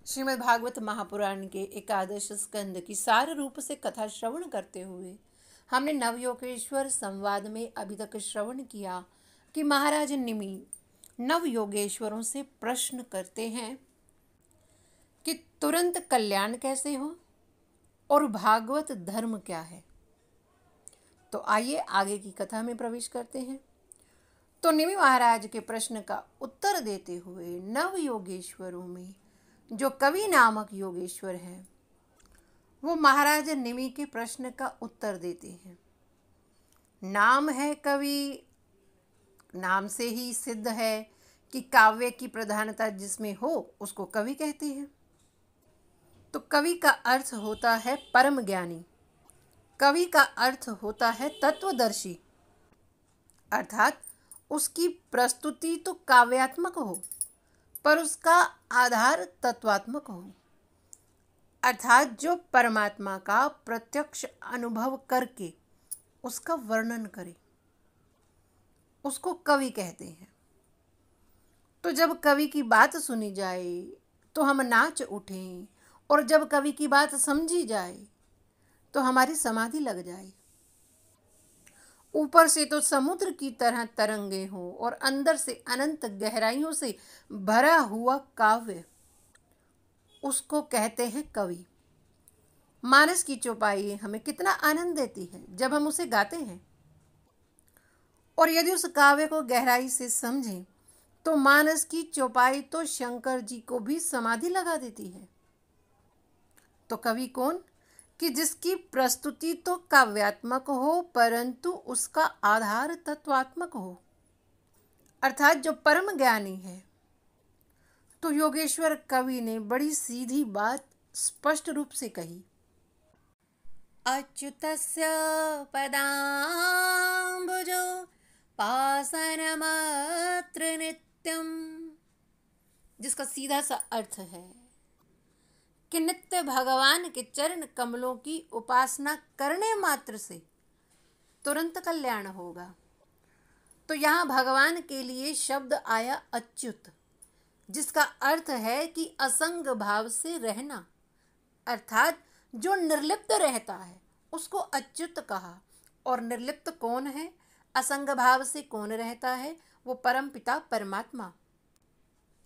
श्रीमद् भागवत महापुराण के एकादश स्कंद की सार रूप से कथा श्रवण करते हुए हमने नवयोगेश्वर संवाद में अभी तक श्रवण किया कि महाराज निमि नवयोगेश्वरों से प्रश्न करते हैं कि तुरंत कल्याण कैसे हो और भागवत धर्म क्या है। तो आइए आगे की कथा में प्रवेश करते हैं। तो निमि महाराज के प्रश्न का उत्तर देते हुए नवयोगेश्वरों में जो कवि नामक योगेश्वर है वो महाराज निमि के प्रश्न का उत्तर देते हैं। नाम है कवि, नाम से ही सिद्ध है कि काव्य की प्रधानता जिसमें हो उसको कवि कहते हैं। तो कवि का अर्थ होता है परम ज्ञानी, कवि का अर्थ होता है तत्वदर्शी, अर्थात उसकी प्रस्तुति तो काव्यात्मक हो पर उसका आधार तत्वात्मक हो, अर्थात जो परमात्मा का प्रत्यक्ष अनुभव करके उसका वर्णन करे उसको कवि कहते हैं। तो जब कवि की बात सुनी जाए तो हम नाच उठें और जब कवि की बात समझी जाए तो हमारी समाधि लग जाए। ऊपर से तो समुद्र की तरह तरंगे हों और अंदर से अनंत गहराइयों से भरा हुआ काव्य, उसको कहते हैं कवि। मानस की चौपाई हमें कितना आनंद देती है जब हम उसे गाते हैं, और यदि उस काव्य को गहराई से समझें तो मानस की चौपाई तो शंकर जी को भी समाधि लगा देती है। तो कवि कौन? कि जिसकी प्रस्तुति तो काव्यात्मक हो परंतु उसका आधार तत्वात्मक हो, अर्थात जो परम ज्ञानी है। तो योगेश्वर कवि ने बड़ी सीधी बात स्पष्ट रूप से कही, अच्युतस्य पदाम्बुजो पासनमात्र नित्यम, जिसका सीधा सा अर्थ है कि नित्य भगवान के चरण कमलों की उपासना करने मात्र से तुरंत कल्याण होगा। तो यहाँ भगवान के लिए शब्द आया अच्युत, जिसका अर्थ है कि असंग भाव से रहना, अर्थात जो निर्लिप्त रहता है उसको अच्युत कहा। और निर्लिप्त कौन है, असंग भाव से कौन रहता है? वो परम पिता परमात्मा।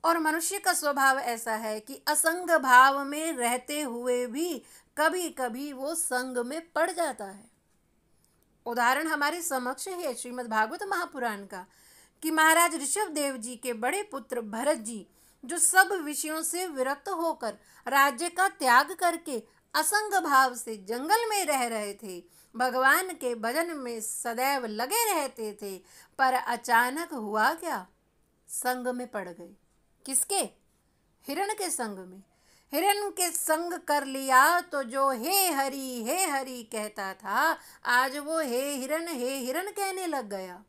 और मनुष्य का स्वभाव ऐसा है कि असंग भाव में रहते हुए भी कभी कभी वो संग में पड़ जाता है। उदाहरण हमारे समक्ष है श्रीमद् भागवत महापुराण का कि महाराज ऋषभ देव जी के बड़े पुत्र भरत जी जो सब विषयों से विरक्त होकर राज्य का त्याग करके असंग भाव से जंगल में रह रहे थे, भगवान के भजन में सदैव लगे रहते थे, पर अचानक हुआ क्या? संग में पड़ गए। किसके? हिरण के संग में। हिरण के संग कर लिया तो जो हे हरि कहता था आज वो हे हिरण कहने लग गया।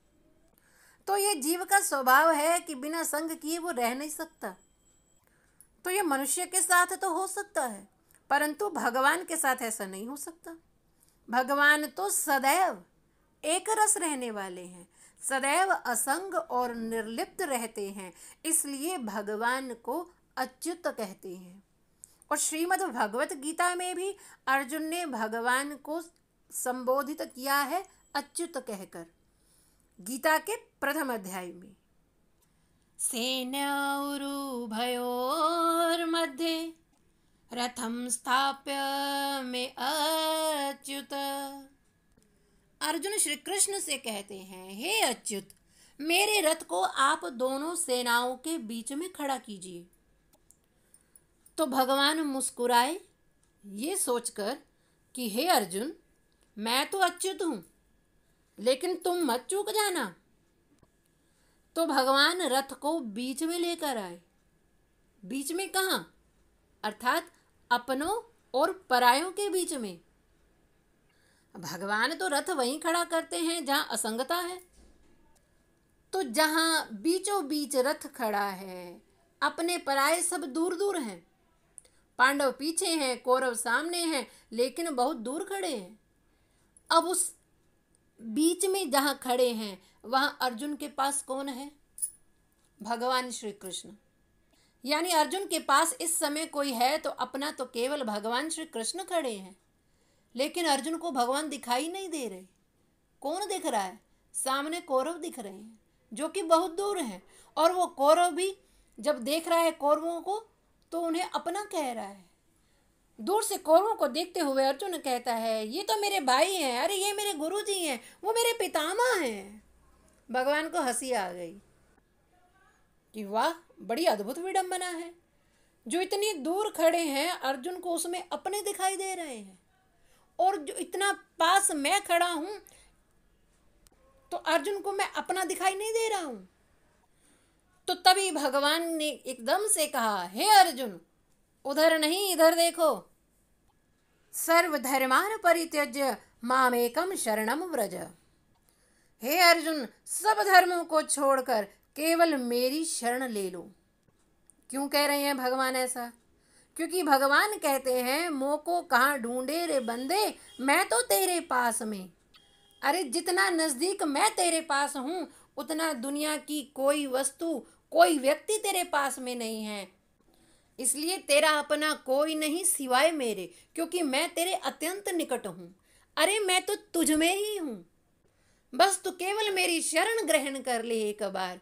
तो ये जीव का स्वभाव है कि बिना संग किए वो रह नहीं सकता। तो ये मनुष्य के साथ तो हो सकता है परंतु भगवान के साथ ऐसा नहीं हो सकता। भगवान तो सदैव एक रस रहने वाले हैं, सदैव असंग और निर्लिप्त रहते हैं, इसलिए भगवान को अच्युत कहते हैं। और श्रीमद् भगवत गीता में भी अर्जुन ने भगवान को संबोधित किया है अच्युत कहकर, गीता के प्रथम अध्याय में। सेनौरुभयोर्मध्ये रथम स्थाप्य में अच्युत। अर्जुन श्री कृष्ण से कहते हैं, हे अच्युत, मेरे रथ को आप दोनों सेनाओं के बीच में खड़ा कीजिए। तो भगवान मुस्कुराए ये सोचकर कि हे अर्जुन, मैं तो अच्युत हूं लेकिन तुम मत चूक जाना। तो भगवान रथ को बीच में लेकर आए। बीच में कहाँ? अर्थात अपनों और परायों के बीच में। भगवान तो रथ वहीं खड़ा करते हैं जहां असंगता है। तो जहां बीचों बीच रथ खड़ा है, अपने पराये सब दूर दूर हैं। पांडव पीछे हैं, कौरव सामने हैं, लेकिन बहुत दूर खड़े हैं। अब उस बीच में जहां खड़े हैं वहां अर्जुन के पास कौन है? भगवान श्री कृष्ण। यानी अर्जुन के पास इस समय कोई है तो अपना तो केवल भगवान श्री कृष्ण खड़े हैं, लेकिन अर्जुन को भगवान दिखाई नहीं दे रहे। कौन दिख रहा है? सामने कौरव दिख रहे हैं जो कि बहुत दूर हैं, और वो कौरव भी जब देख रहा है कौरवों को तो उन्हें अपना कह रहा है। दूर से कौरवों को देखते हुए अर्जुन कहता है, ये तो मेरे भाई हैं, अरे ये मेरे गुरुजी हैं, वो मेरे पितामह हैं। भगवान को हंसी आ गई कि वाह, बड़ी अद्भुत विडंबना है। जो इतनी दूर खड़े हैं अर्जुन को उसमें अपने दिखाई दे रहे हैं, और जो इतना पास मैं खड़ा हूं तो अर्जुन को मैं अपना दिखाई नहीं दे रहा हूं। तो तभी भगवान ने एकदम से कहा, हे अर्जुन, उधर नहीं इधर देखो। सर्वधर्मान परित्यज्य मामेकम शरणम व्रज। हे अर्जुन, सब धर्मों को छोड़कर केवल मेरी शरण ले लो। क्यों कह रहे हैं भगवान ऐसा? क्योंकि भगवान कहते हैं, मोह को कहाँ ढूंढे रे बंदे, मैं तो तेरे पास में। अरे जितना नजदीक मैं तेरे पास हूं उतना दुनिया की कोई वस्तु, कोई व्यक्ति तेरे पास में नहीं है। इसलिए तेरा अपना कोई नहीं सिवाय मेरे, क्योंकि मैं तेरे अत्यंत निकट हूं। अरे मैं तो तुझ में ही हूं, बस तू केवल मेरी शरण ग्रहण कर ले एक बार।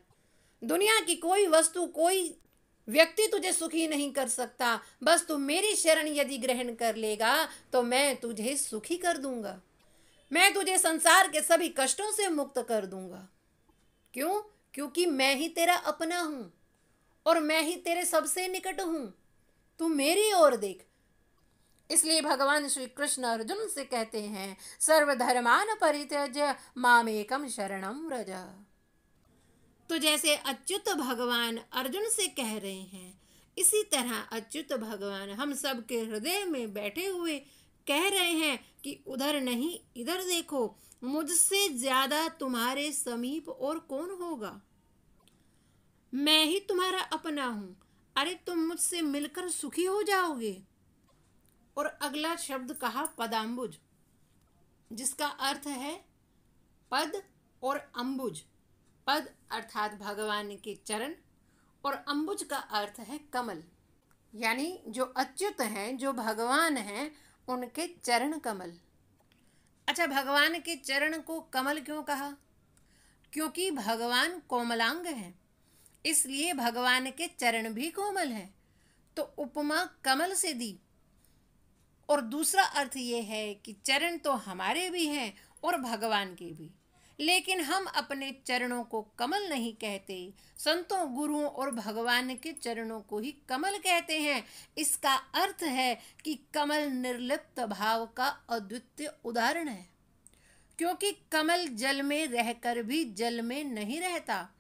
दुनिया की कोई वस्तु, कोई व्यक्ति तुझे सुखी नहीं कर सकता, बस तू मेरी शरण यदि ग्रहण कर लेगा तो मैं तुझे सुखी कर दूंगा। मैं तुझे संसार के सभी कष्टों से मुक्त कर दूंगा। क्यों? क्योंकि मैं ही तेरा अपना हूं और मैं ही तेरे सबसे निकट हूं। तू मेरी ओर देख। इसलिए भगवान श्री कृष्ण अर्जुन से कहते हैं, सर्वधर्मान परित्यज्य मामेकम शरणम व्रज। तो जैसे अच्युत भगवान अर्जुन से कह रहे हैं, इसी तरह अच्युत भगवान हम सब के हृदय में बैठे हुए कह रहे हैं कि उधर नहीं इधर देखो, मुझसे ज्यादा तुम्हारे समीप और कौन होगा। मैं ही तुम्हारा अपना हूं। अरे तुम मुझसे मिलकर सुखी हो जाओगे। और अगला शब्द कहा पदाम्बुज, जिसका अर्थ है पद और अम्बुज। पद अर्थात भगवान के चरण, और अम्बुज का अर्थ है कमल। यानी जो अच्युत हैं, जो भगवान हैं, उनके चरण कमल। अच्छा, भगवान के चरण को कमल क्यों कहा? क्योंकि भगवान कोमलांग हैं, इसलिए भगवान के चरण भी कोमल हैं। तो उपमा कमल से दी। और दूसरा अर्थ ये है कि चरण तो हमारे भी हैं और भगवान के भी, लेकिन हम अपने चरणों को कमल नहीं कहते, संतों, गुरुओं और भगवान के चरणों को ही कमल कहते हैं। इसका अर्थ है कि कमल निर्लिप्त भाव का अद्वितीय उदाहरण है, क्योंकि कमल जल में रहकर भी जल में नहीं रहता।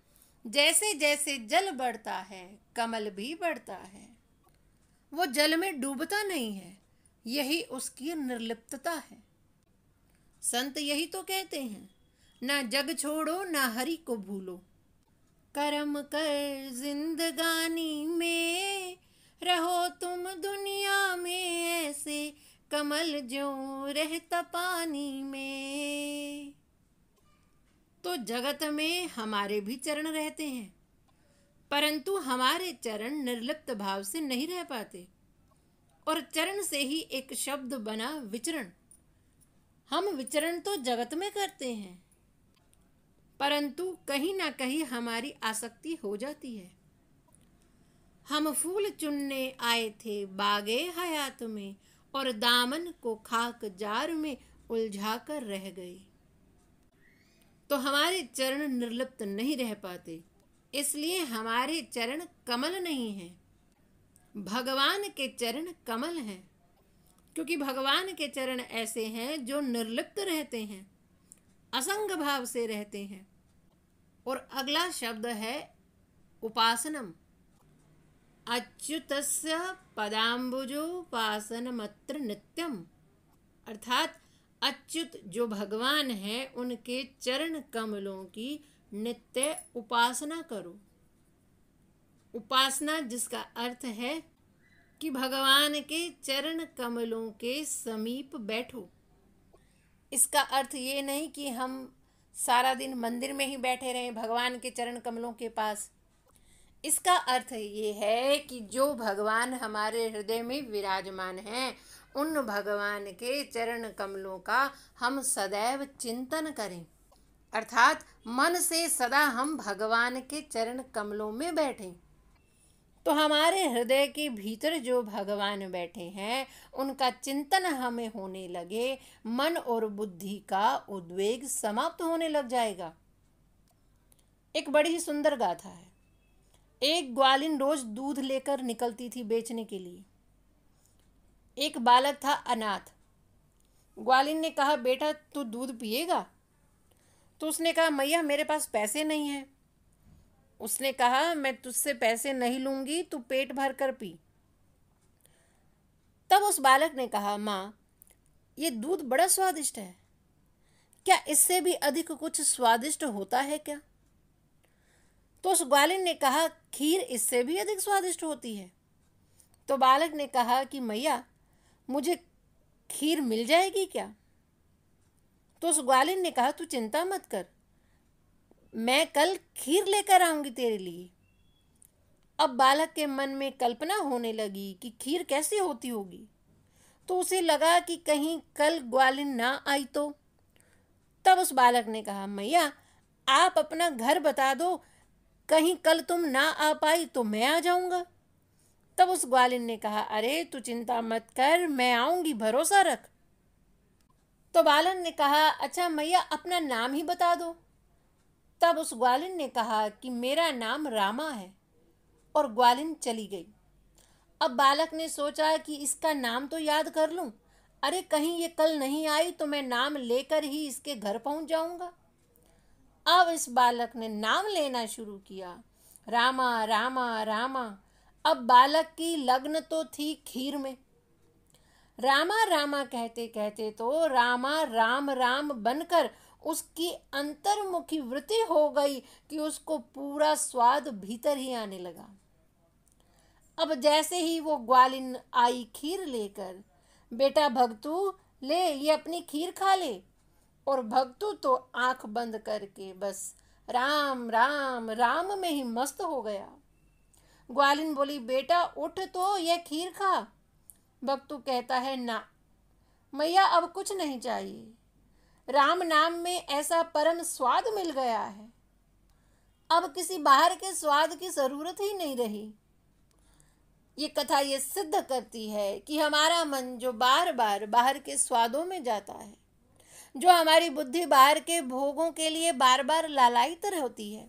जैसे जैसे जल बढ़ता है कमल भी बढ़ता है, वो जल में डूबता नहीं है, यही उसकी निर्लिप्तता है। संत यही तो कहते हैं, ना जग छोड़ो ना हरि को भूलो, कर्म कर जिंदगानी में, रहो तुम दुनिया में ऐसे, कमल ज्यों रहता पानी में। तो जगत में हमारे भी चरण रहते हैं, परंतु हमारे चरण निर्लिप्त भाव से नहीं रह पाते, और चरण से ही एक शब्द बना विचरण। हम विचरण तो जगत में करते हैं, परंतु कहीं ना कहीं हमारी आसक्ति हो जाती है। हम फूल चुनने आए थे बागे हयात में, और दामन को खाक जार में उलझा कर रह गए। तो हमारे चरण निर्लिप्त नहीं रह पाते, इसलिए हमारे चरण कमल नहीं हैं। भगवान के चरण कमल हैं, क्योंकि भगवान के चरण ऐसे हैं जो निर्लिप्त रहते हैं, असंग भाव से रहते हैं। और अगला शब्द है उपासनम। अच्युतस्य पदाम्बुजोपासनमत्र नित्यम, अर्थात अच्युत जो भगवान हैं उनके चरण कमलों की नित्य उपासना करो। उपासना जिसका अर्थ है कि भगवान के चरण कमलों के समीप बैठो। इसका अर्थ ये नहीं कि हम सारा दिन मंदिर में ही बैठे रहें भगवान के चरण कमलों के पास। इसका अर्थ ये है कि जो भगवान हमारे हृदय में विराजमान हैं, उन भगवान के चरण कमलों का हम सदैव चिंतन करें, अर्थात मन से सदा हम भगवान के चरण कमलों में बैठें। तो हमारे हृदय के भीतर जो भगवान बैठे हैं, उनका चिंतन हमें होने लगे, मन और बुद्धि का उद्वेग समाप्त होने लग जाएगा। एक बड़ी ही सुंदर गाथा है। एक ग्वालिन रोज दूध लेकर निकलती थी बेचने के लिए। एक बालक था अनाथ। ग्वालिन ने कहा, बेटा तू दूध पिएगा? तो उसने कहा, मैया मेरे पास पैसे नहीं हैं। उसने कहा, मैं तुझसे पैसे नहीं लूंगी, तू पेट भर कर पी। तब उस बालक ने कहा, माँ ये दूध बड़ा स्वादिष्ट है, क्या इससे भी अधिक कुछ स्वादिष्ट होता है क्या? तो उस ग्वालिन ने कहा, खीर इससे भी अधिक स्वादिष्ट होती है। तो बालक ने कहा कि मैया मुझे खीर मिल जाएगी क्या? तो उस ग्वालिन ने कहा, तू चिंता मत कर, मैं कल खीर लेकर आऊंगी तेरे लिए। अब बालक के मन में कल्पना होने लगी कि खीर कैसी होती होगी। तो उसे लगा कि कहीं कल ग्वालिन ना आई तो। तब उस बालक ने कहा, मैया आप अपना घर बता दो, कहीं कल तुम ना आ पाई तो मैं आ जाऊंगा। तब उस ग्वालिन ने कहा, अरे तू चिंता मत कर, मैं आऊंगी, भरोसा रख। तो बालन ने कहा, अच्छा मैया अपना नाम ही बता दो। तब उस ग्वालिन ने कहा कि मेरा नाम रामा है, और ग्वालिन चली गई। अब बालक ने सोचा कि इसका नाम तो याद कर लूं, अरे कहीं ये कल नहीं आई तो मैं नाम लेकर ही इसके घर पहुंच जाऊंगा। अब इस बालक ने नाम लेना शुरू किया, रामा रामा रामा। अब बालक की लगन तो थी खीर में। रामा रामा कहते कहते तो रामा राम राम बनकर उसकी अंतर्मुखी वृत्ति हो गई कि उसको पूरा स्वाद भीतर ही आने लगा। अब जैसे ही वो ग्वालिन आई खीर लेकर, बेटा भगतू ले ये अपनी खीर खा ले। और भगतू तो आंख बंद करके बस राम राम राम में ही मस्त हो गया। ग्वालिन बोली, बेटा उठ तो ये खीर खा। भगतू कहता है, ना मैया अब कुछ नहीं चाहिए, राम नाम में ऐसा परम स्वाद मिल गया है, अब किसी बाहर के स्वाद की जरूरत ही नहीं रही। ये कथा ये सिद्ध करती है कि हमारा मन जो बार बार बाहर के स्वादों में जाता है, जो हमारी बुद्धि बाहर के भोगों के लिए बार बार लालायित होती है,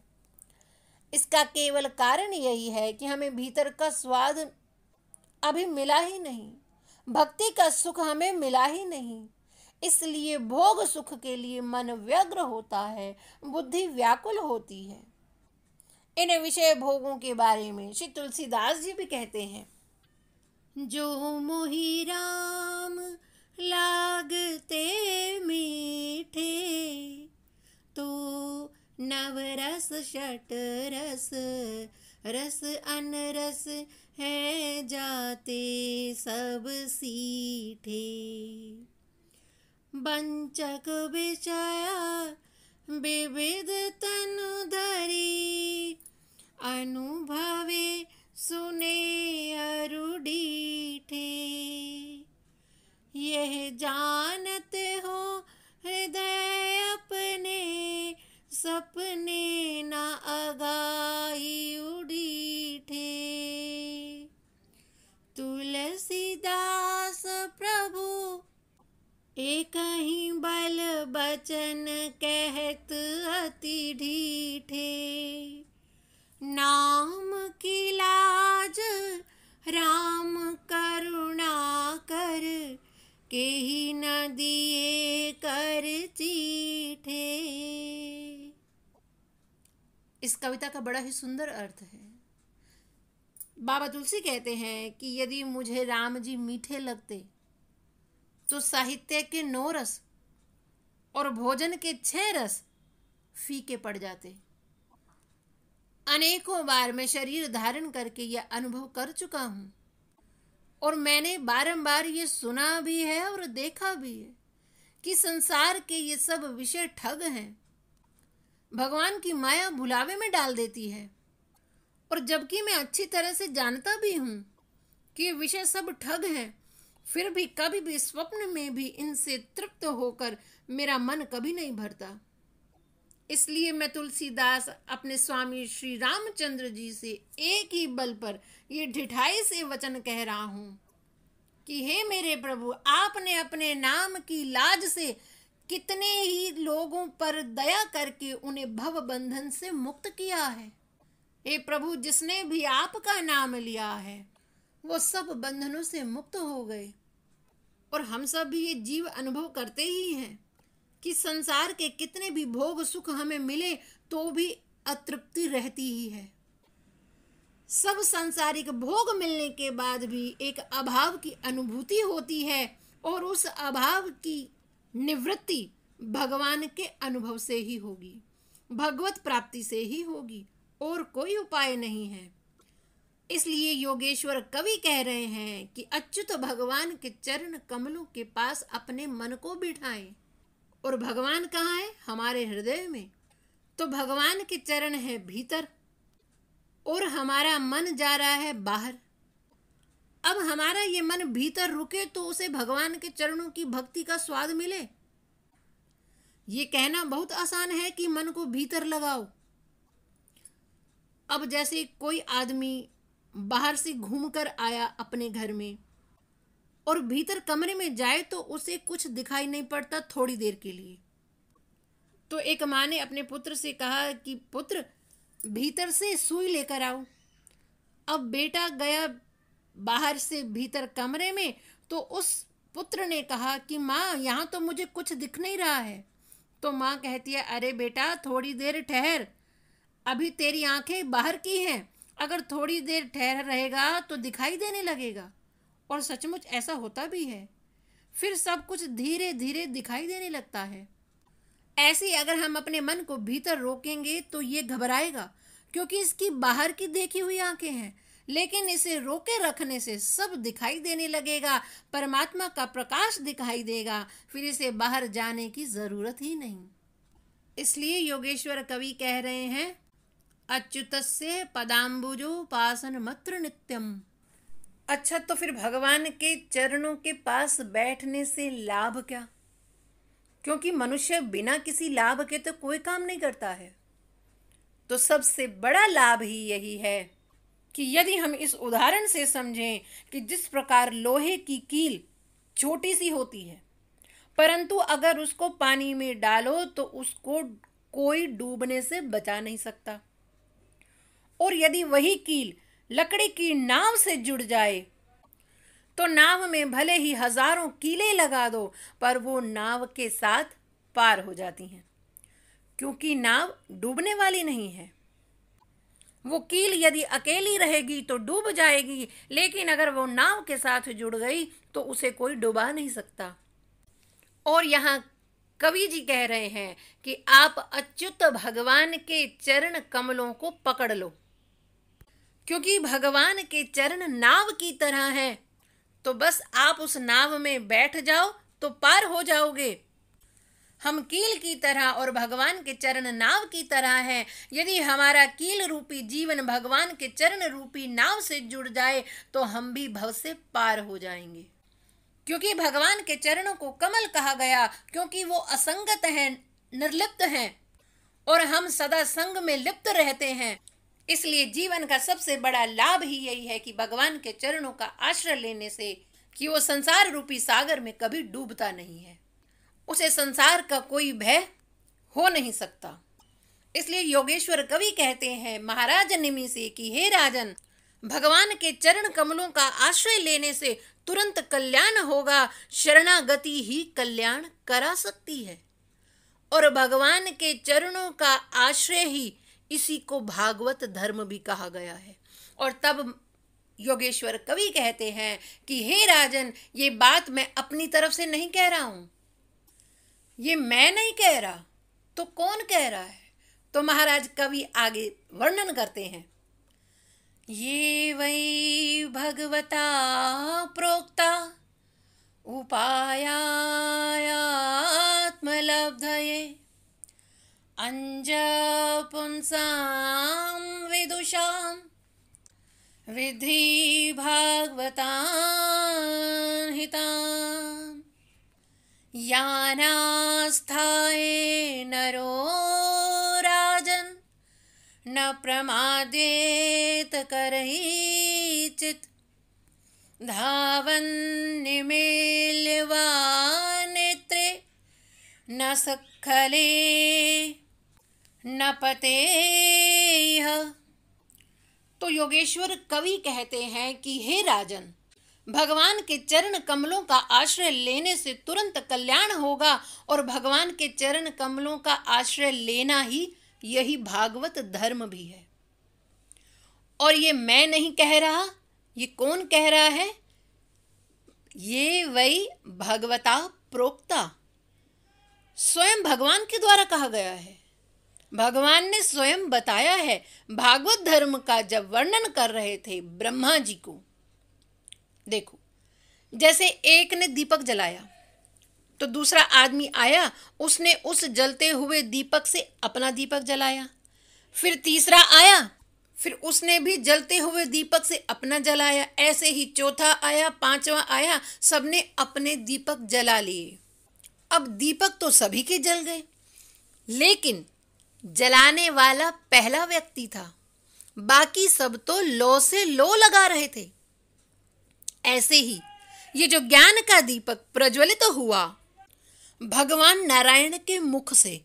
इसका केवल कारण यही है कि हमें भीतर का स्वाद अभी मिला ही नहीं, भक्ति का सुख हमें मिला ही नहीं। इसलिए भोग सुख के लिए मन व्यग्र होता है, बुद्धि व्याकुल होती है। इन विषय भोगों के बारे में श्री तुलसीदास जी भी कहते हैं, जो मोहि राम लागते मीठे, तो नवरस षट रस रस अनरस है जाते सब सीठे। बंचक विषया विविध तनु धरी, अनुभवे सुने अरुडीठे। यह जानते हो हृदय अपने, सपने न अगाई उड़ीठे। तुलसीदास प्रभु एक ही बल बचन कहत अति ढीठे, नाम की लाज राम करुणा कर, के ही न दिए कर चीठे। इस कविता का बड़ा ही सुंदर अर्थ है। बाबा तुलसी कहते हैं कि यदि मुझे राम जी मीठे लगते तो साहित्य के 9 रस और भोजन के 6 रस फीके पड़ जाते। अनेकों बार मैं शरीर धारण करके यह अनुभव कर चुका हूं, और मैंने बारंबार ये सुना भी है और देखा भी है कि संसार के ये सब विषय ठग हैं, भगवान की माया भुलावे में डाल देती है। और जबकि मैं अच्छी तरह से जानता भी हूँ कि ये विषय सब ठग हैं, फिर भी कभी भी स्वप्न में भी इनसे तृप्त होकर मेरा मन कभी नहीं भरता। इसलिए मैं तुलसीदास अपने स्वामी श्री रामचंद्र जी से एक ही बल पर ये ढिठाई से वचन कह रहा हूँ कि हे मेरे प्रभु, आपने अपने नाम की लाज से कितने ही लोगों पर दया करके उन्हें भव बंधन से मुक्त किया है। हे प्रभु, जिसने भी आपका नाम लिया है वो सब बंधनों से मुक्त हो गए। और हम सब भी ये जीव अनुभव करते ही हैं कि संसार के कितने भी भोग सुख हमें मिले तो भी अतृप्ति रहती ही है। सब सांसारिक भोग मिलने के बाद भी एक अभाव की अनुभूति होती है और उस अभाव की निवृत्ति भगवान के अनुभव से ही होगी, भगवत प्राप्ति से ही होगी, और कोई उपाय नहीं है। इसलिए योगेश्वर कवि कह रहे हैं कि अच्युत भगवान के चरण कमलों के पास अपने मन को बिठाएं। और भगवान कहाँ है? हमारे हृदय में। तो भगवान के चरण है भीतर और हमारा मन जा रहा है बाहर। अब हमारा ये मन भीतर रुके तो उसे भगवान के चरणों की भक्ति का स्वाद मिले। ये कहना बहुत आसान है कि मन को भीतर लगाओ। अब जैसे कोई आदमी बाहर से घूमकर आया अपने घर में और भीतर कमरे में जाए तो उसे कुछ दिखाई नहीं पड़ता थोड़ी देर के लिए। तो एक माँ ने अपने पुत्र से कहा कि पुत्र, भीतर से सुई लेकर आओ। अब बेटा गया बाहर से भीतर कमरे में तो उस पुत्र ने कहा कि माँ, यहाँ तो मुझे कुछ दिख नहीं रहा है। तो माँ कहती है, अरे बेटा, थोड़ी देर ठहर, अभी तेरी आंखें बाहर की हैं, अगर थोड़ी देर ठहर रहेगा तो दिखाई देने लगेगा। और सचमुच ऐसा होता भी है, फिर सब कुछ धीरे धीरे दिखाई देने लगता है। ऐसे ही अगर हम अपने मन को भीतर रोकेंगे तो ये घबराएगा, क्योंकि इसकी बाहर की देखी हुई आंखें हैं, लेकिन इसे रोके रखने से सब दिखाई देने लगेगा, परमात्मा का प्रकाश दिखाई देगा, फिर इसे बाहर जाने की जरूरत ही नहीं। इसलिए योगेश्वर कवि कह रहे हैं, अच्युतस्य पदाम्बुजोपासन मत्र नित्यम। अच्छा, तो फिर भगवान के चरणों के पास बैठने से लाभ क्या? क्योंकि मनुष्य बिना किसी लाभ के तो कोई काम नहीं करता है। तो सबसे बड़ा लाभ ही यही है कि यदि हम इस उदाहरण से समझें कि जिस प्रकार लोहे की कील छोटी सी होती है, परंतु अगर उसको पानी में डालो तो उसको कोई डूबने से बचा नहीं सकता, और यदि वही कील लकड़ी की नाव से जुड़ जाए तो नाव में भले ही हजारों कीलें लगा दो, पर वो नाव के साथ पार हो जाती हैं, क्योंकि नाव डूबने वाली नहीं है। वो कील यदि अकेली रहेगी तो डूब जाएगी, लेकिन अगर वो नाव के साथ जुड़ गई तो उसे कोई डुबा नहीं सकता। और यहाँ कवि जी कह रहे हैं कि आप अच्युत भगवान के चरण कमलों को पकड़ लो, क्योंकि भगवान के चरण नाव की तरह हैं। तो बस आप उस नाव में बैठ जाओ तो पार हो जाओगे। हम कील की तरह और भगवान के चरण नाव की तरह हैं। यदि हमारा कील रूपी जीवन भगवान के चरण रूपी नाव से जुड़ जाए तो हम भी भव से पार हो जाएंगे। क्योंकि भगवान के चरणों को कमल कहा गया, क्योंकि वो असंगत हैं, निर्लिप्त हैं, और हम सदा संग में लिप्त रहते हैं। इसलिए जीवन का सबसे बड़ा लाभ ही यही है कि भगवान के चरणों का आश्रय लेने से कि वो संसार रूपी सागर में कभी डूबता नहीं है, उसे संसार का कोई भय हो नहीं सकता। इसलिए योगेश्वर कवि कहते हैं महाराज निमि से कि हे राजन, भगवान के चरण कमलों का आश्रय लेने से तुरंत कल्याण होगा। शरणागति ही कल्याण करा सकती है, और भगवान के चरणों का आश्रय ही, इसी को भागवत धर्म भी कहा गया है। और तब योगेश्वर कवि कहते हैं कि हे राजन, ये बात मैं अपनी तरफ से नहीं कह रहा हूं, ये मैं नहीं कह रहा, तो कौन कह रहा है? तो महाराज कवि आगे वर्णन करते हैं, ये वै भगवता प्रोक्ता उपायात्मलब्धये अंज पुंसां विदुषां विद्धि भागवतान् हितान् यानास्थाय नरो राजन् न प्रमादेत करैचित् धावन्निमील्य वा नेत्रे न सख्खले न पतेह। तो योगेश्वर कवि कहते हैं कि हे राजन, भगवान के चरण कमलों का आश्रय लेने से तुरंत कल्याण होगा और भगवान के चरण कमलों का आश्रय लेना ही यही भागवत धर्म भी है। और ये मैं नहीं कह रहा, ये कौन कह रहा है? ये वही भगवता प्रोक्ता, स्वयं भगवान के द्वारा कहा गया है। भगवान ने स्वयं बताया है। भागवत धर्म का जब वर्णन कर रहे थे ब्रह्मा जी को, देखो, जैसे एक ने दीपक जलाया तो दूसरा आदमी आया, उसने उस जलते हुए दीपक से अपना दीपक जलाया। फिर तीसरा आया, फिर उसने भी जलते हुए दीपक से अपना जलाया। ऐसे ही चौथा आया, पांचवा आया, सबने अपने दीपक जला लिए। अब दीपक तो सभी के जल गए, लेकिन जलाने वाला पहला व्यक्ति था, बाकी सब तो लो से लो लगा रहे थे। ऐसे ही ये जो ज्ञान का दीपक प्रज्वलित हुआ भगवान नारायण के मुख से,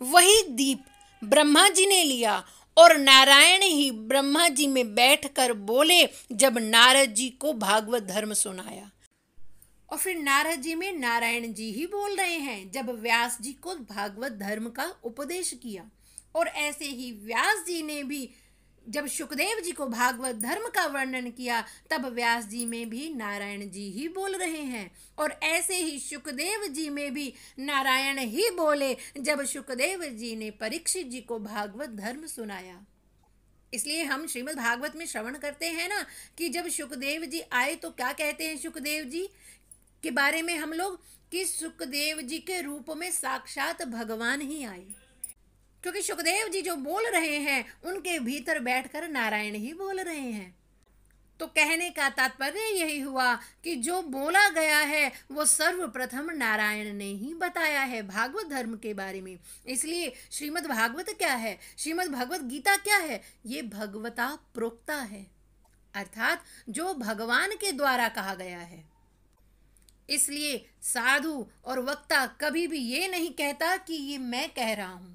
वही दीप ब्रह्मा जी ने लिया और नारायण ही ब्रह्मा जी में बैठकर बोले जब नारद जी को भागवत धर्म सुनाया। और फिर नारद जी में नारायण जी ही बोल रहे हैं जब व्यास जी को भागवत धर्म का उपदेश किया। और ऐसे ही व्यास जी ने भी जब सुखदेव जी को भागवत धर्म का वर्णन किया, तब व्यास जी में भी नारायण जी ही बोल रहे हैं। और ऐसे ही सुखदेव जी में भी नारायण ही बोले जब सुखदेव जी ने परीक्षित जी को भागवत धर्म सुनाया। इसलिए हम श्रीमद् भागवत में श्रवण करते हैं ना कि जब सुखदेव जी आए तो क्या कहते हैं सुखदेव जी के बारे में हम लोग, कि सुखदेव जी के रूप में साक्षात भगवान ही आए। क्योंकि सुखदेव जी जो बोल रहे हैं उनके भीतर बैठकर नारायण ही बोल रहे हैं। तो कहने का तात्पर्य यही हुआ कि जो बोला गया है वो सर्वप्रथम नारायण ने ही बताया है भागवत धर्म के बारे में। इसलिए श्रीमद् भागवत क्या है, श्रीमद् भगवत गीता क्या है? ये भगवता प्रोक्ता है, अर्थात जो भगवान के द्वारा कहा गया है। इसलिए साधु और वक्ता कभी भी ये नहीं कहता कि ये मैं कह रहा हूं,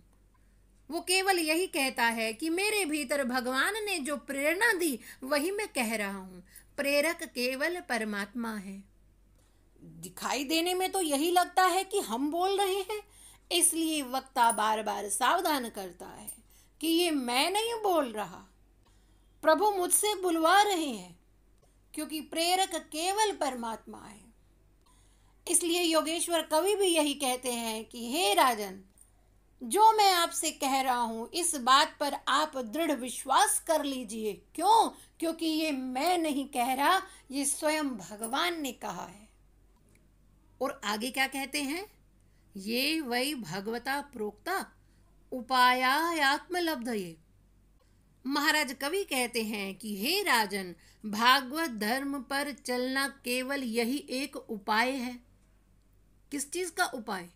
वो केवल यही कहता है कि मेरे भीतर भगवान ने जो प्रेरणा दी वही मैं कह रहा हूं। प्रेरक केवल परमात्मा है। दिखाई देने में तो यही लगता है कि हम बोल रहे हैं, इसलिए वक्ता बार बार सावधान करता है कि ये मैं नहीं बोल रहा, प्रभु मुझसे बुलवा रहे हैं, क्योंकि प्रेरक केवल परमात्मा है। इसलिए योगेश्वर कवि भी यही कहते हैं कि हे राजन, जो मैं आपसे कह रहा हूं इस बात पर आप दृढ़ विश्वास कर लीजिए। क्यों? क्योंकि ये मैं नहीं कह रहा, ये स्वयं भगवान ने कहा है। और आगे क्या कहते हैं? ये वही भगवता प्रोक्ता उपायात्मलब्धये। महाराज कवि कहते हैं कि हे राजन, भागवत धर्म पर चलना केवल यही एक उपाय है। किस चीज का उपाय?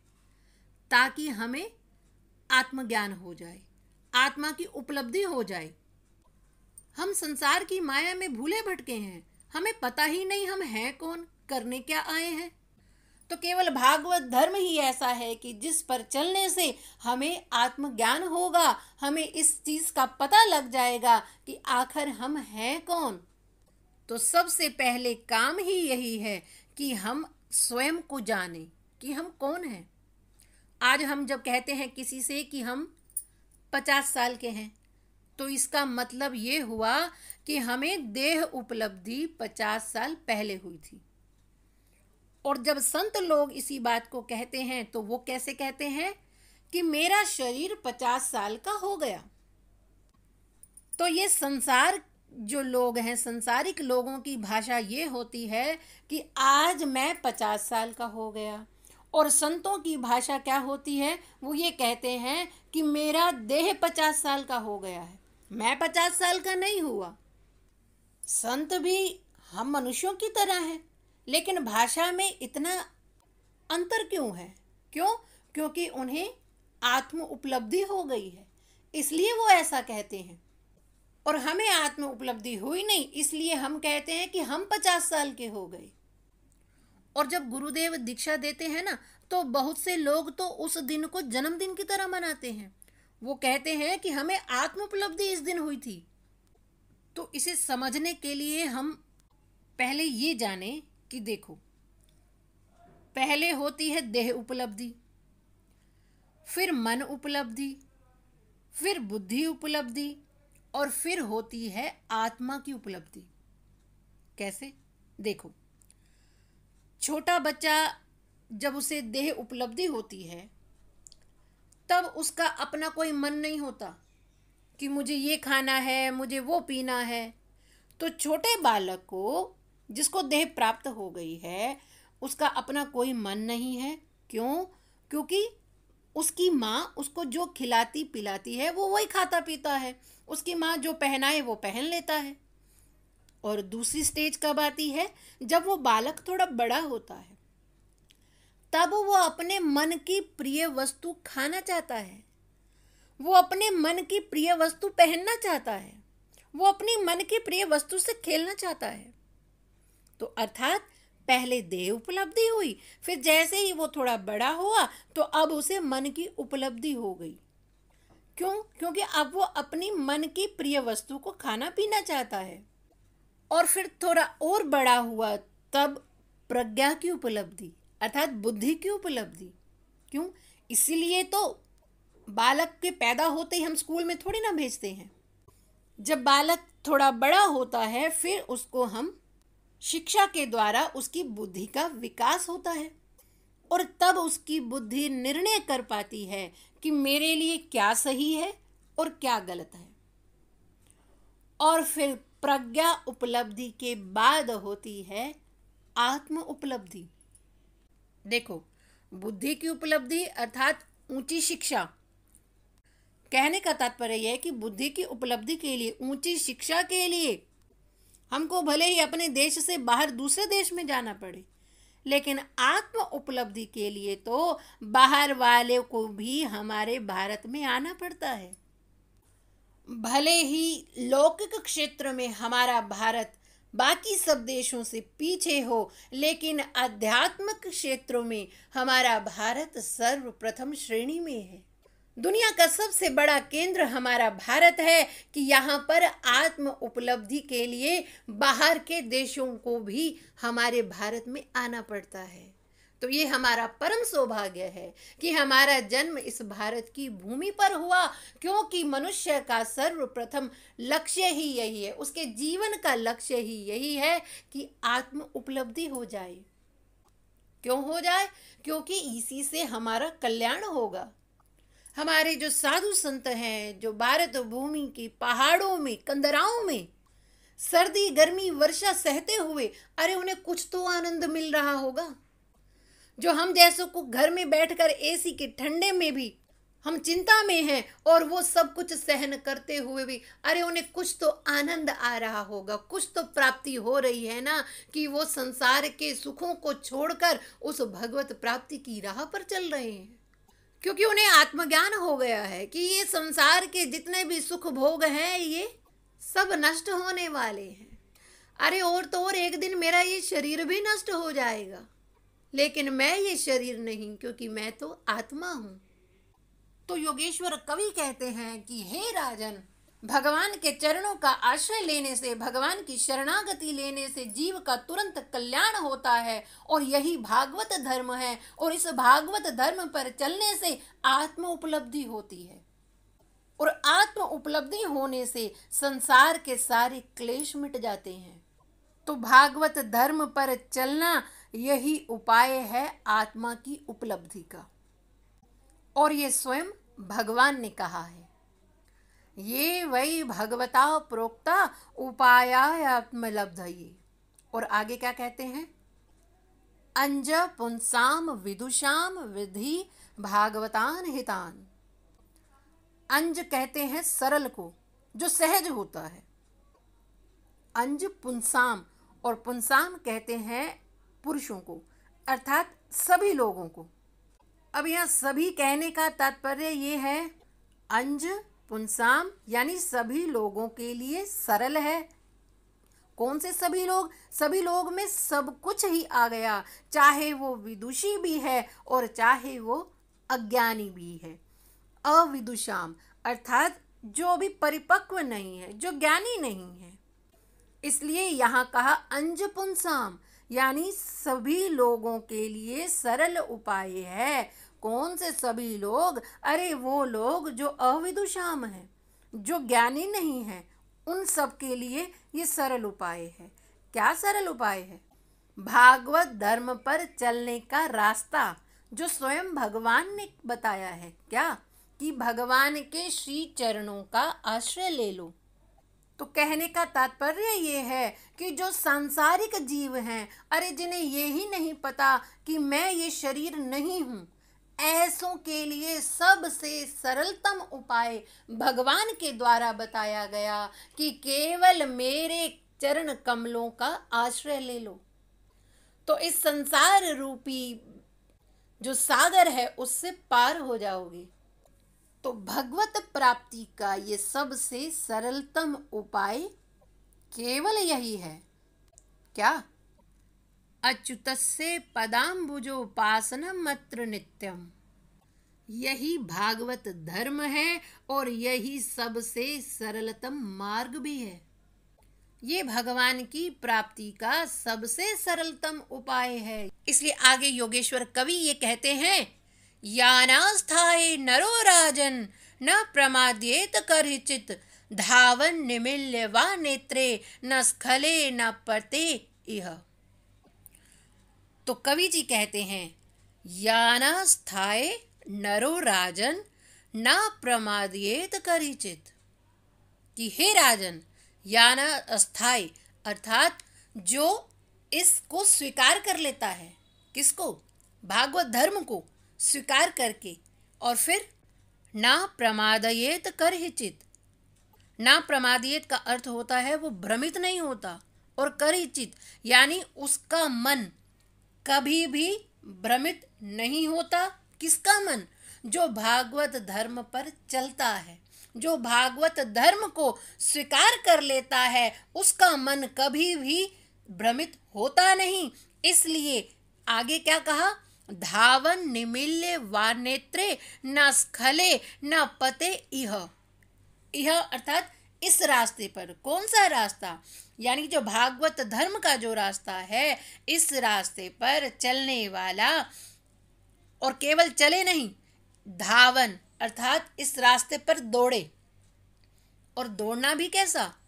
ताकि हमें आत्मज्ञान हो जाए, आत्मा की उपलब्धि हो जाए। हम संसार की माया में भूले भटके हैं, हमें पता ही नहीं हम हैं कौन, करने क्या आए हैं। तो केवल भागवत धर्म ही ऐसा है कि जिस पर चलने से हमें आत्मज्ञान होगा, हमें इस चीज का पता लग जाएगा कि आखिर हम हैं कौन। तो सबसे पहले काम ही यही है कि हम स्वयं को जानें कि हम कौन हैं। आज हम जब कहते हैं किसी से कि हम 50 साल के हैं, तो इसका मतलब ये हुआ कि हमें देह उपलब्धि 50 साल पहले हुई थी। और जब संत लोग इसी बात को कहते हैं तो वो कैसे कहते हैं कि मेरा शरीर 50 साल का हो गया। तो ये संसार जो लोग हैं, संसारिक लोगों की भाषा ये होती है कि आज मैं 50 साल का हो गया। और संतों की भाषा क्या होती है? वो ये कहते हैं कि मेरा देह 50 साल का हो गया है, मैं 50 साल का नहीं हुआ। संत भी हम मनुष्यों की तरह हैं, लेकिन भाषा में इतना अंतर क्यों है? क्यों? क्योंकि उन्हें आत्म उपलब्धि हो गई है, इसलिए वो ऐसा कहते हैं। और हमें आत्म उपलब्धि हुई नहीं, इसलिए हम कहते हैं कि हम 50 साल के हो गए। और जब गुरुदेव दीक्षा देते हैं ना, तो बहुत से लोग तो उस दिन को जन्मदिन की तरह मनाते हैं। वो कहते हैं कि हमें आत्म उपलब्धि इस दिन हुई थी। तो इसे समझने के लिए हम पहले ये जाने कि देखो, पहले होती है देह उपलब्धि, फिर मन उपलब्धि, फिर बुद्धि उपलब्धि, और फिर होती है आत्मा की उपलब्धि। कैसे? देखो, छोटा बच्चा जब उसे देह उपलब्धि होती है, तब उसका अपना कोई मन नहीं होता कि मुझे ये खाना है, मुझे वो पीना है। तो छोटे बालक को, जिसको देह प्राप्त हो गई है, उसका अपना कोई मन नहीं है। क्यों? क्योंकि उसकी माँ उसको जो खिलाती पिलाती है वो वही खाता पीता है। उसकी माँ जो पहनाए वो पहन लेता है। और दूसरी स्टेज कब आती है? जब वो बालक थोड़ा बड़ा होता है, तब वो अपने मन की प्रिय वस्तु खाना चाहता है, वो अपने मन की प्रिय वस्तु पहनना चाहता है, वो अपनी मन की प्रिय वस्तु से खेलना चाहता है। तो अर्थात पहले देह उपलब्धि हुई, फिर जैसे ही वो थोड़ा बड़ा हुआ तो अब उसे मन की उपलब्धि हो गई। क्यों? क्योंकि अब वो अपनी मन की प्रिय वस्तु को खाना पीना चाहता है। और फिर थोड़ा और बड़ा हुआ, तब प्रज्ञा की उपलब्धि अर्थात बुद्धि की उपलब्धि। क्यों? इसीलिए तो बालक के पैदा होते ही हम स्कूल में थोड़ी ना भेजते हैं। जब बालक थोड़ा बड़ा होता है, फिर उसको हम शिक्षा के द्वारा उसकी बुद्धि का विकास होता है, और तब उसकी बुद्धि निर्णय कर पाती है कि मेरे लिए क्या सही है और क्या गलत है। और फिर प्रज्ञा उपलब्धि के बाद होती है आत्म उपलब्धि। देखो, बुद्धि की उपलब्धि अर्थात ऊंची शिक्षा। कहने का तात्पर्य यह है कि बुद्धि की उपलब्धि के लिए, ऊंची शिक्षा के लिए हमको भले ही अपने देश से बाहर दूसरे देश में जाना पड़े, लेकिन आत्म उपलब्धि के लिए तो बाहर वाले को भी हमारे भारत में आना पड़ता है। भले ही लौकिक क्षेत्र में हमारा भारत बाकी सब देशों से पीछे हो, लेकिन आध्यात्मिक क्षेत्रों में हमारा भारत सर्वप्रथम श्रेणी में है। दुनिया का सबसे बड़ा केंद्र हमारा भारत है कि यहाँ पर आत्म उपलब्धि के लिए बाहर के देशों को भी हमारे भारत में आना पड़ता है। तो ये हमारा परम सौभाग्य है कि हमारा जन्म इस भारत की भूमि पर हुआ, क्योंकि मनुष्य का सर्वप्रथम लक्ष्य ही यही है, उसके जीवन का लक्ष्य ही यही है कि आत्म उपलब्धि हो जाए। क्यों हो जाए? क्योंकि इसी से हमारा कल्याण होगा। हमारे जो साधु संत हैं, जो भारत भूमि की पहाड़ों में, कंदराओं में सर्दी गर्मी वर्षा सहते हुए, अरे उन्हें कुछ तो आनंद मिल रहा होगा। जो हम जैसों को घर में बैठकर एसी के ठंडे में भी हम चिंता में हैं, और वो सब कुछ सहन करते हुए भी अरे उन्हें कुछ तो आनंद आ रहा होगा, कुछ तो प्राप्ति हो रही है ना, कि वो संसार के सुखों को छोड़कर उस भगवत प्राप्ति की राह पर चल रहे हैं। क्योंकि उन्हें आत्मज्ञान हो गया है कि ये संसार के जितने भी सुख भोग हैं ये सब नष्ट होने वाले हैं। अरे और तो और एक दिन मेरा ये शरीर भी नष्ट हो जाएगा, लेकिन मैं ये शरीर नहीं, क्योंकि मैं तो आत्मा हूं। तो योगेश्वर कवि कहते हैं कि हे राजन, भगवान के चरणों का आश्रय लेने से, भगवान की शरणागति लेने से जीव का तुरंत कल्याण होता है, और यही भागवत धर्म है। और इस भागवत धर्म पर चलने से आत्म उपलब्धि होती है, और आत्म उपलब्धि होने से संसार के सारे क्लेश मिट जाते हैं। तो भागवत धर्म पर चलना यही उपाय है आत्मा की उपलब्धि का। और ये स्वयं भगवान ने कहा है, ये वही भगवता प्रोक्ता उपायाय आत्मलब्धये। और आगे क्या कहते हैं? अंज पुंसाम विदुषाम विधि भागवतान हितान। अंज कहते हैं सरल को, जो सहज होता है, अंज पुंसाम, और पुंसाम कहते हैं पुरुषों को, अर्थात सभी लोगों को। अब यहाँ सभी कहने का तात्पर्य ये है, अंज पुंसाम यानी सभी लोगों के लिए सरल है। कौन से सभी लोग? सभी लोग में सब कुछ ही आ गया, चाहे वो विदुषी भी है और चाहे वो अज्ञानी भी है। अविदुषाम अर्थात जो भी परिपक्व नहीं है, जो ज्ञानी नहीं है। इसलिए यहाँ कहा अंज पुंसाम, यानी सभी लोगों के लिए सरल उपाय है। कौन से सभी लोग? अरे वो लोग जो अविदुषाम हैं, जो ज्ञानी नहीं है, उन सब के लिए ये सरल उपाय है। क्या सरल उपाय है? भागवत धर्म पर चलने का रास्ता, जो स्वयं भगवान ने बताया है। क्या? कि भगवान के श्री चरणों का आश्रय ले लो। तो कहने का तात्पर्य ये है कि जो सांसारिक जीव हैं, अरे जिन्हें ये ही नहीं पता कि मैं ये शरीर नहीं हूँ, ऐसों के लिए सबसे सरलतम उपाय भगवान के द्वारा बताया गया कि केवल मेरे चरण कमलों का आश्रय ले लो, तो इस संसार रूपी जो सागर है उससे पार हो जाओगे। तो भगवत प्राप्ति का ये सबसे सरलतम उपाय केवल यही है। क्या? अच्युतस्य पदाम्बुजोपासनमत्र नित्यम, यही भागवत धर्म है और यही सबसे सरलतम मार्ग भी है। ये भगवान की प्राप्ति का सबसे सरलतम उपाय है। इसलिए आगे योगेश्वर कवि ये कहते हैं, यानास्थाये नरो राजन न प्रमाद्येत करहिचित, धावन निमील्य वा नेत्रे न स्खले न पते इह। तो कवि जी कहते हैं, यानास्थाये नरो राजन न प्रमाद्येत करहिचित, कि हे राजन, याना अस्थाई अर्थात जो इसको स्वीकार कर लेता है। किसको? भागवत धर्म को स्वीकार करके, और फिर ना प्रमादयेत करहिचित। ना प्रमादयेत का अर्थ होता है वो भ्रमित नहीं होता, और करहिचित यानी उसका मन कभी भी भ्रमित नहीं होता। किसका मन? जो भागवत धर्म पर चलता है, जो भागवत धर्म को स्वीकार कर लेता है, उसका मन कभी भी भ्रमित होता नहीं। इसलिए आगे क्या कहा? धावन निमील्य वा नेत्रे न स्खले न पते इह। इह अर्थात इस रास्ते पर। कौन सा रास्ता? यानी जो भागवत धर्म का जो रास्ता है, इस रास्ते पर चलने वाला, और केवल चले नहीं, धावन अर्थात इस रास्ते पर दौड़े। और दौड़ना भी कैसा?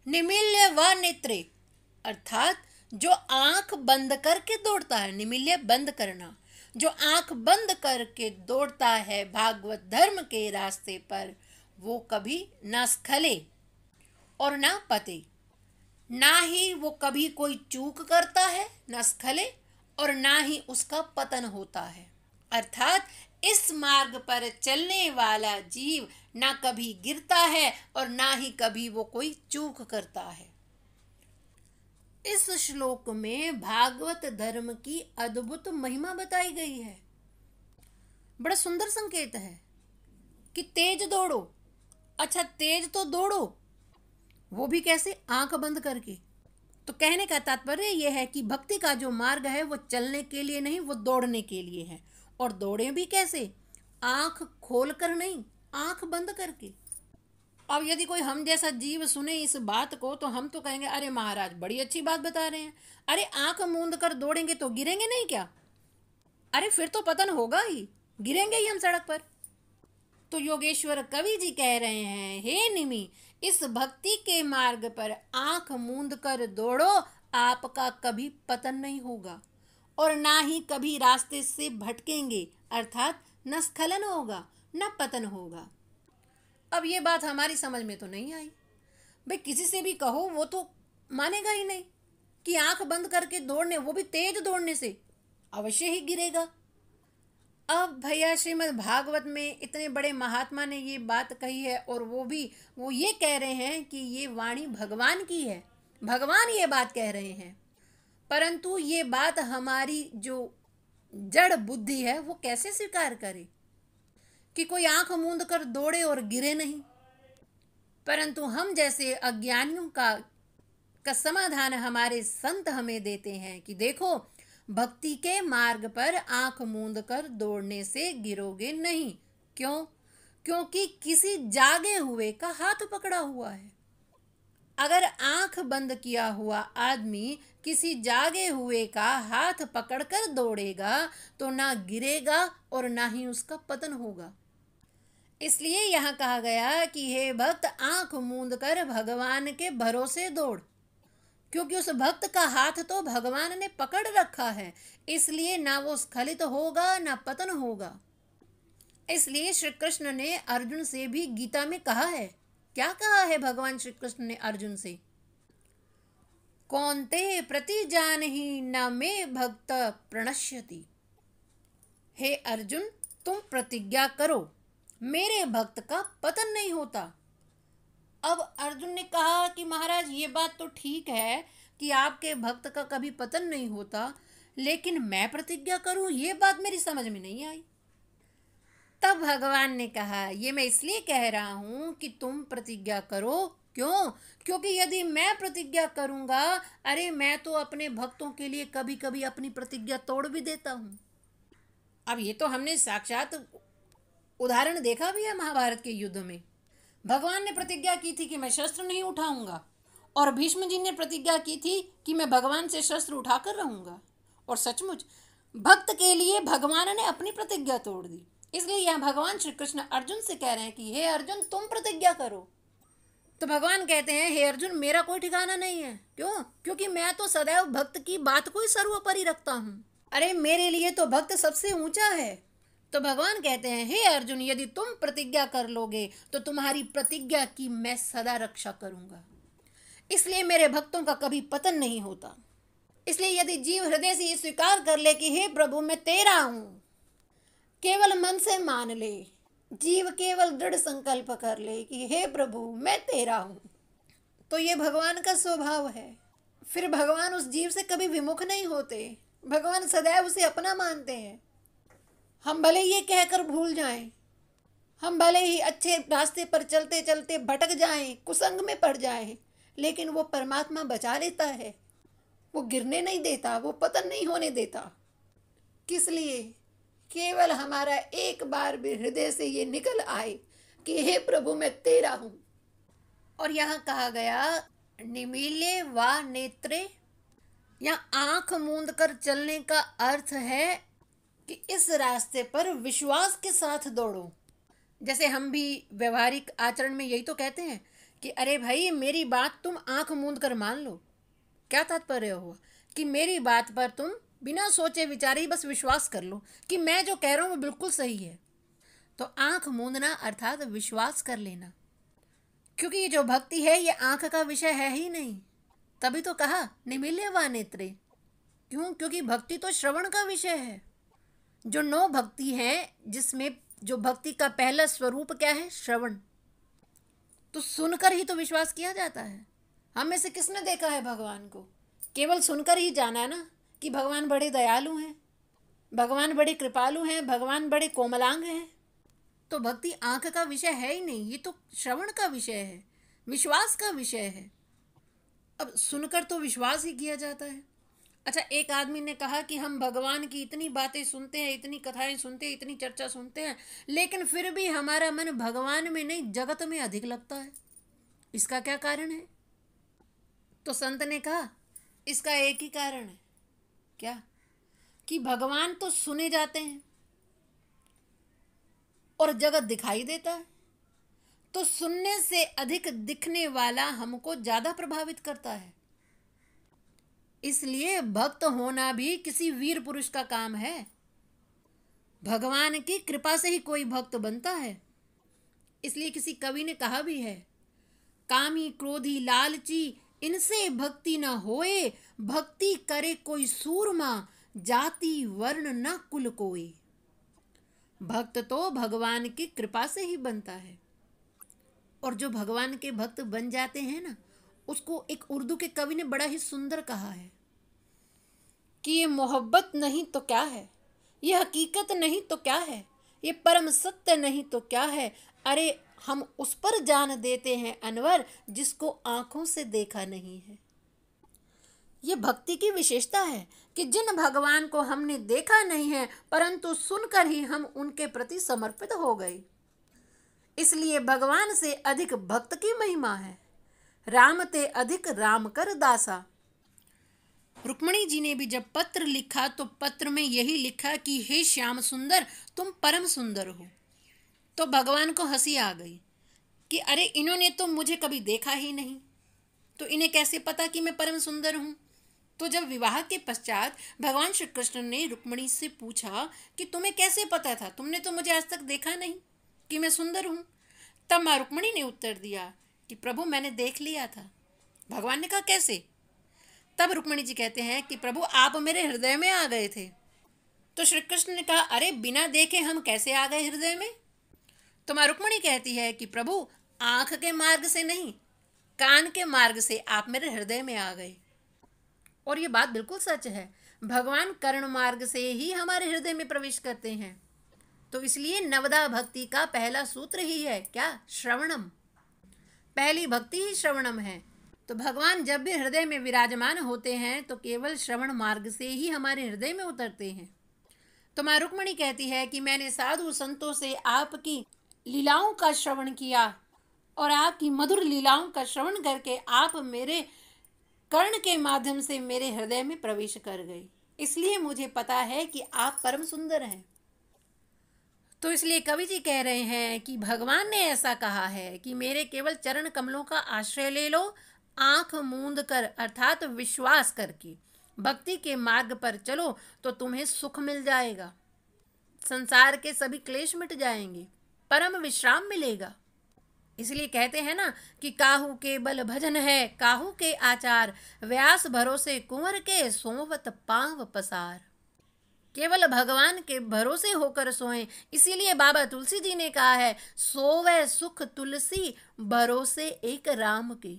निमील्य व नेत्रे अर्थात जो आंख बंद करके दौड़ता है। निमील्य बंद करना, जो आंख बंद करके दौड़ता है भागवत धर्म के रास्ते पर, वो कभी ना स्खले और ना पते, ना ही वो कभी कोई चूक करता है, ना स्खले, और ना ही उसका पतन होता है। अर्थात इस मार्ग पर चलने वाला जीव ना कभी गिरता है और ना ही कभी वो कोई चूक करता है। इस श्लोक में भागवत धर्म की अद्भुत महिमा बताई गई है। बड़ा सुंदर संकेत है कि तेज दौड़ो। अच्छा, तेज तो दौड़ो, वो भी कैसे? आंख बंद करके। तो कहने का तात्पर्य यह है कि भक्ति का जो मार्ग है वो चलने के लिए नहीं, वो दौड़ने के लिए है। और दौड़े भी कैसे? आंख खोल कर नहीं, आंख बंद करके। अब यदि कोई हम जैसा जीव सुने इस बात को, तो हम तो कहेंगे, अरे महाराज बड़ी अच्छी बात बता रहे हैं। अरे आंख मूंद कर दौड़ेंगे तो गिरेंगे नहीं क्या? अरे फिर तो पतन होगा ही, गिरेंगे ही हम सड़क पर। तो योगेश्वर कवि जी कह रहे हैं, हे निमि, इस भक्ति के मार्ग पर आंख मूंद कर दौड़ो, आपका कभी पतन नहीं होगा और ना ही कभी रास्ते से भटकेंगे, अर्थात न स्खलन होगा न पतन होगा। अब ये बात हमारी समझ में तो नहीं आई। भाई किसी से भी कहो वो तो मानेगा ही नहीं कि आंख बंद करके दौड़ने, वो भी तेज दौड़ने से अवश्य ही गिरेगा। अब भैया श्रीमद् भागवत में इतने बड़े महात्मा ने ये बात कही है, और वो ये कह रहे हैं कि ये वाणी भगवान की है, भगवान ये बात कह रहे हैं। परंतु ये बात हमारी जो जड़ बुद्धि है वो कैसे स्वीकार करे कि कोई आंख मूंद कर दौड़े और गिरे नहीं। परंतु हम जैसे अज्ञानियों का समाधान हमारे संत हमें देते हैं कि देखो, भक्ति के मार्ग पर आंख मूंद कर दौड़ने से गिरोगे नहीं। क्यों? क्योंकि किसी जागे हुए का हाथ पकड़ा हुआ है। अगर आंख बंद किया हुआ आदमी किसी जागे हुए का हाथ पकड़कर दौड़ेगा तो ना गिरेगा और ना ही उसका पतन होगा। इसलिए यहाँ कहा गया कि हे भक्त, आंख मूंद कर भगवान के भरोसे दौड़, क्योंकि उस भक्त का हाथ तो भगवान ने पकड़ रखा है, इसलिए ना वो स्खलित होगा ना पतन होगा। इसलिए श्री कृष्ण ने अर्जुन से भी गीता में कहा है। क्या कहा है भगवान श्री कृष्ण ने अर्जुन से? कौन्तेय प्रतिजानहि न मे भक्त प्रणश्यति। हे अर्जुन, तुम प्रतिज्ञा करो, मेरे भक्त का पतन नहीं होता। अब अर्जुन ने कहा कि महाराज, ये बात तो ठीक है कि आपके भक्त का कभी पतन नहीं होता, लेकिन मैं प्रतिज्ञा करूं, ये बात मेरी समझ में नहीं आई। तब भगवान ने कहा, ये मैं इसलिए कह रहा हूं कि तुम प्रतिज्ञा करो। क्यों? क्योंकि यदि मैं प्रतिज्ञा करूंगा, अरे मैं तो अपने भक्तों के लिए कभी कभी अपनी प्रतिज्ञा तोड़ भी देता हूं। अब ये तो हमने साक्षात उदाहरण देखा भी है महाभारत के युद्ध में। भगवान ने प्रतिज्ञा की थी कि मैं शस्त्र नहीं उठाऊंगा, और भीष्म जी ने प्रतिज्ञा की थी कि मैं भगवान से शस्त्र उठाकर रहूंगा, और सचमुच भक्त के लिए भगवान ने अपनी प्रतिज्ञा तोड़ दी। इसलिए यहाँ भगवान श्री कृष्ण अर्जुन से कह रहे हैं कि हे अर्जुन, तुम प्रतिज्ञा करो। तो भगवान कहते हैं, हे अर्जुन, मेरा कोई ठिकाना नहीं है। क्यों? क्योंकि मैं तो सदैव भक्त की बात को ही सर्वोपरि रखता हूँ। अरे मेरे लिए तो भक्त सबसे ऊंचा है। तो भगवान कहते हैं, हे अर्जुन, यदि तुम प्रतिज्ञा कर लोगे तो तुम्हारी प्रतिज्ञा की मैं सदा रक्षा करूंगा। इसलिए मेरे भक्तों का कभी पतन नहीं होता। इसलिए यदि जीव हृदय से ये स्वीकार कर ले कि हे प्रभु, मैं तेरा हूं, केवल मन से मान ले, जीव केवल दृढ़ संकल्प कर ले कि हे प्रभु, मैं तेरा हूं, तो ये भगवान का स्वभाव है। फिर भगवान उस जीव से कभी विमुख नहीं होते। भगवान सदैव उसे अपना मानते हैं। हम भले ये कहकर भूल जाएं, हम भले ही अच्छे रास्ते पर चलते चलते भटक जाएं, कुसंग में पड़ जाएं, लेकिन वो परमात्मा बचा लेता है। वो गिरने नहीं देता, वो पतन नहीं होने देता। किस लिए? केवल हमारा एक बार भी हृदय से ये निकल आए कि हे प्रभु, मैं तेरा हूं। और यहाँ कहा गया, निमील्ये वा नेत्रे, यहाँ आंख मूंद कर चलने का अर्थ है कि इस रास्ते पर विश्वास के साथ दौड़ो। जैसे हम भी व्यवहारिक आचरण में यही तो कहते हैं कि अरे भाई, मेरी बात तुम आंख मूंद कर मान लो। क्या तात्पर्य हुआ? कि मेरी बात पर तुम बिना सोचे विचारे बस विश्वास कर लो कि मैं जो कह रहा हूँ वो बिल्कुल सही है। तो आंख मूंदना अर्थात विश्वास कर लेना। क्योंकि ये जो भक्ति है ये आंख का विषय है ही नहीं। तभी तो कहा निमील्ये वा नेत्रे। क्यों? क्योंकि भक्ति तो श्रवण का विषय है। जो 9 भक्ति है, जिसमें जो भक्ति का पहला स्वरूप क्या है? श्रवण। तो सुनकर ही तो विश्वास किया जाता है। हम में से किसने देखा है भगवान को? केवल सुनकर ही जाना ना कि भगवान बड़े दयालु हैं, भगवान बड़े कृपालु हैं, भगवान बड़े कोमलांग हैं। तो भक्ति आंख का विषय है ही नहीं, ये तो श्रवण का विषय है, विश्वास का विषय है। अब सुनकर तो विश्वास ही किया जाता है। अच्छा, एक आदमी ने कहा कि हम भगवान की इतनी बातें सुनते हैं, इतनी कथाएं सुनते हैं, इतनी चर्चा सुनते हैं, लेकिन फिर भी हमारा मन भगवान में नहीं जगत में अधिक लगता है। इसका क्या कारण है? तो संत ने कहा इसका एक ही कारण है। क्या? कि भगवान तो सुने जाते हैं और जगत दिखाई देता है, तो सुनने से अधिक दिखने वाला हमको ज्यादा प्रभावित करता है। इसलिए भक्त होना भी किसी वीर पुरुष का काम है। भगवान की कृपा से ही कोई भक्त बनता है। इसलिए किसी कवि ने कहा भी है, कामी क्रोधी लालची इनसे भक्ति न होए, भक्ति करे कोई सूरमा, जाति वर्ण न कुल कोई। भक्त तो भगवान की कृपा से ही बनता है। और जो भगवान के भक्त बन जाते हैं ना, उसको एक उर्दू के कवि ने बड़ा ही सुंदर कहा है कि ये मोहब्बत नहीं तो क्या है, ये हकीकत नहीं तो क्या है, ये परम सत्य नहीं तो क्या है, अरे हम उस पर जान देते हैं अनवर जिसको आंखों से देखा नहीं है। ये भक्ति की विशेषता है कि जिन भगवान को हमने देखा नहीं है परंतु सुनकर ही हम उनके प्रति समर्पित हो गए, इसलिए भगवान से अधिक भक्त की महिमा है। राम ते अधिक राम कर दासा। रुक्मिणी जी ने भी जब पत्र लिखा तो पत्र में यही लिखा कि हे श्याम सुंदर तुम परम सुंदर हो। तो भगवान को हंसी आ गई कि अरे इन्होंने तो मुझे कभी देखा ही नहीं, तो इन्हें कैसे पता कि मैं परम सुंदर हूँ। तो जब विवाह के पश्चात भगवान श्री कृष्ण ने रुक्मिणी से पूछा कि तुम्हें कैसे पता था, तुमने तो मुझे आज तक देखा नहीं कि मैं सुंदर हूँ। तब माँ रुक्मिणी ने उत्तर दिया कि प्रभु मैंने देख लिया था। भगवान ने कहा कैसे? तब रुक्मिणी जी कहते हैं कि प्रभु आप मेरे हृदय में आ गए थे। तो श्री कृष्ण ने कहा अरे बिना देखे हम कैसे आ गए हृदय में? तो माँ रुक्मिणी कहती है कि प्रभु आंख के मार्ग से नहीं, कान के मार्ग से आप मेरे हृदय में आ गए। और ये बात बिल्कुल सच है, भगवान कर्ण मार्ग से ही हमारे हृदय में प्रवेश करते हैं। तो इसलिए नवदा भक्ति का पहला सूत्र ही है क्या? श्रवणम। पहली भक्ति ही श्रवणम है। तो भगवान जब भी हृदय में विराजमान होते हैं तो केवल श्रवण मार्ग से ही हमारे हृदय में उतरते हैं। तो माँ रुक्मिणी कहती है कि मैंने साधु संतों से आपकी लीलाओं का श्रवण किया और आपकी मधुर लीलाओं का श्रवण करके आप मेरे कर्ण के माध्यम से मेरे हृदय में प्रवेश कर गई, इसलिए मुझे पता है कि आप परम सुंदर हैं। तो इसलिए कवि जी कह रहे हैं कि भगवान ने ऐसा कहा है कि मेरे केवल चरण कमलों का आश्रय ले लो, आंख मूंद कर अर्थात विश्वास करके भक्ति के मार्ग पर चलो तो तुम्हें सुख मिल जाएगा, संसार के सभी क्लेश मिट जाएंगे, परम विश्राम मिलेगा। इसलिए कहते हैं ना कि काहू के बल भजन है काहू के आचार, व्यास भरोसे कुंवर के सोवत पांव पसार। केवल भगवान के भरोसे होकर सोएं, इसीलिए बाबा तुलसी जी ने कहा है सोवे सुख तुलसी भरोसे एक राम के।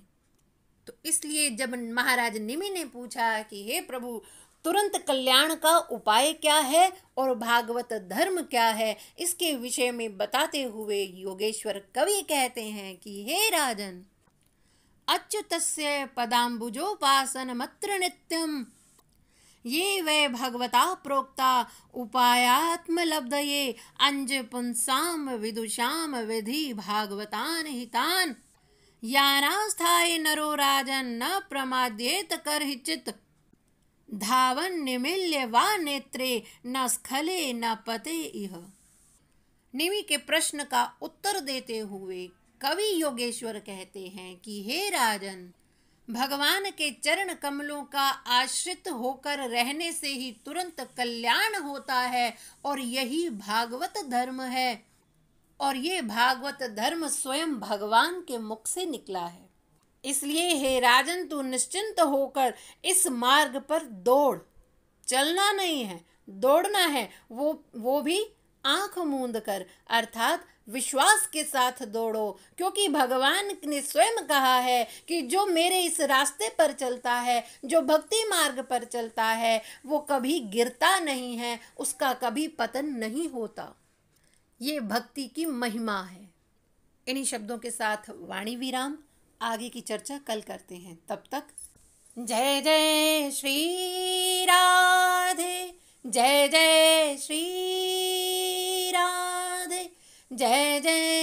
तो इसलिए जब महाराज निमि ने पूछा कि हे प्रभु तुरंत कल्याण का उपाय क्या है और भागवत धर्म क्या है, इसके विषय में बताते हुए योगेश्वर कवि कहते हैं कि हे राजन अच्युतस्य पदाम्बुजोपासन मत्र नित्यम ये वै भगवता प्रोक्ता उपायात्मलब्धये अंज पुंसाम विदुषाम विधि भागवतान हितान यानास्थाय नरो राजन न प्रमाद्येत करहिचित धावन निमिल्य वा नेत्रे न स्खले न पते इह। निमि के प्रश्न का उत्तर देते हुए कवि योगेश्वर कहते हैं कि हे राजन भगवान के चरण कमलों का आश्रित होकर रहने से ही तुरंत कल्याण होता है और यही भागवत धर्म है और ये भागवत धर्म स्वयं भगवान के मुख से निकला है। इसलिए हे राजन तू निश्चिंत होकर इस मार्ग पर दौड़, चलना नहीं है दौड़ना है, वो भी आंख मूंद कर अर्थात विश्वास के साथ दौड़ो, क्योंकि भगवान ने स्वयं कहा है कि जो मेरे इस रास्ते पर चलता है, जो भक्ति मार्ग पर चलता है, वो कभी गिरता नहीं है, उसका कभी पतन नहीं होता। ये भक्ति की महिमा है। इन्हीं शब्दों के साथ वाणी विराम, आगे की चर्चा कल करते हैं। तब तक जय जय श्री राधे, जय जय श्री राधे, जय जय